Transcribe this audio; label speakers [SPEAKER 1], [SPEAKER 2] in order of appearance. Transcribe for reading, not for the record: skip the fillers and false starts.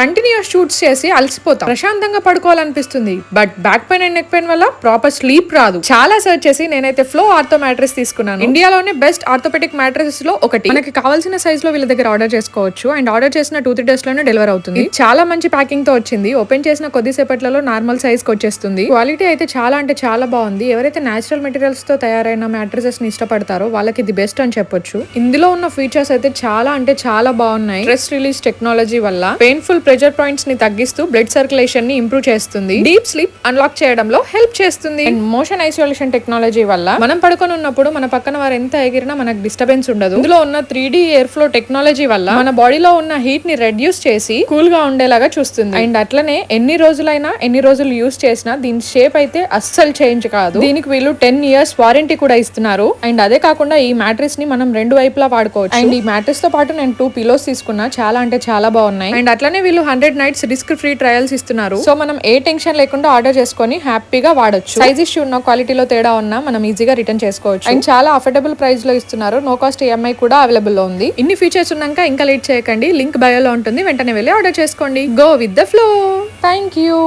[SPEAKER 1] Continuous shoots చేసి అలసిపోతాం, ప్రశాంతంగా పడుకోవాలనిపిస్తుంది. But back pain and neck pain వల్ల ప్రాపర్ స్లీప్ రాదు. చాలా సర్చ్ చేసి నేనైతే ఫ్లో ఆర్థో మ్యాట్రెస్ తీసుకున్నాను. ఇండియాలోనే బెస్ట్ ఆర్థోపెటిక్ మ్యాట్రెసెస్ లో ఒకటి. మనకి కావాల్సిన సైజ్ లో వీళ్ళ దగ్గర ఆర్డర్ చేసుకోవచ్చు. అండ్ ఆర్డర్ చేసిన 2-3 days లోనే డెలివర్ అవుతుంది. చాలా మంచి ప్యాకింగ్ తో వచ్చింది. ఓపెన్ చేసిన కొద్దిసేపట్లలో నార్మల్ సైజ్ కి వచ్చేస్తుంది. క్వాలిటీ అయితే చాలా అంటే చాలా బాగుంది. ఎవరైతే నేచురల్ మెటీరియల్స్ తో తయారైన మ్యాట్రెసెస్ ని ఇష్టపడతారో వాళ్ళకి ఇది బెస్ట్ అని చెప్పొచ్చు. ఇందులో ఉన్న ఫీచర్స్ అయితే చాలా అంటే చాలా బాగున్నాయి. స్ట్రెస్ రిలీజ్ టెక్నాలజీ వల్ల పెయిన్ఫుల్ ప్రెజర్ పాయింట్స్ ని తగ్గిస్తూ బ్లడ్ సర్క్యులేషన్ ని ఇంప్రూవ్ చేస్తుంది. డీప్ స్లీప్ అన్లాక్ చేయడంలో హెల్ప్ చేస్తుంది. అండ్ మోషన్ ఐసోలేషన్ టెక్నాలజీ వల్ల మనం పడుకొని ఉన్నప్పుడు మన పక్కన వారు ఎంత ఎగిరినా మనకు డిస్టర్బెన్స్ ఉండదు. ఇందులో ఉన్న 3D ఎయిర్ ఫ్లో టెక్నాలజీ వల్ల మన బాడీలో ఉన్న హీట్ ని రెడ్యూస్ చేసి కూల్ గా ఉండేలాగా చూస్తుంది. అండ్ అట్లనే ఎన్ని రోజులు యూస్ చేసినా దీని షేప్ అయితే అస్సలు చేంజ్ కాదు. దీనికి వీళ్ళు 10 years వారంటీ కూడా ఇస్తున్నారు. అండ్ అదే కాకుండా ఈ మ్యాట్రెస్ ని మనం రెండు వైపులా వాడుకోవచ్చు. అండ్ ఈ మ్యాట్రెస్ తో పాటు నేను 2 pillows తీసుకున్నా. చాలా అంటే చాలా బాగున్నాయి. అండ్ అట్లనే వీళ్ళు 100 nights రిస్క్ ఫ్రీ ట్రయల్స్ ఇస్తున్నారు. సో మనం ఏ టెన్షన్ లేకుండా ఆర్డర్ చేసుకొని హ్యాపీగా వాడొచ్చు. సైజ్ ఇష్యూ ఉన్న, క్వాలిటీలో తేడా ఉన్నా మనం ఈజీగా రిటర్న్ చేసుకోవచ్చు. అండ్ చాలా అఫోర్డబుల్ ప్రైస్ లో ఇస్తున్నారు. నో కాస్ట్ EMI కూడా అవైలబుల్ లో ఉంది. ఇన్ని ఫీచర్స్ ఉన్నాక ఇంకా లేట్ చేయకండి. లింక్ బయోలో ఉంటుంది. వెంటనే వెళ్ళి ఆర్డర్ చేసుకోండి. Go with the flow. Thank you.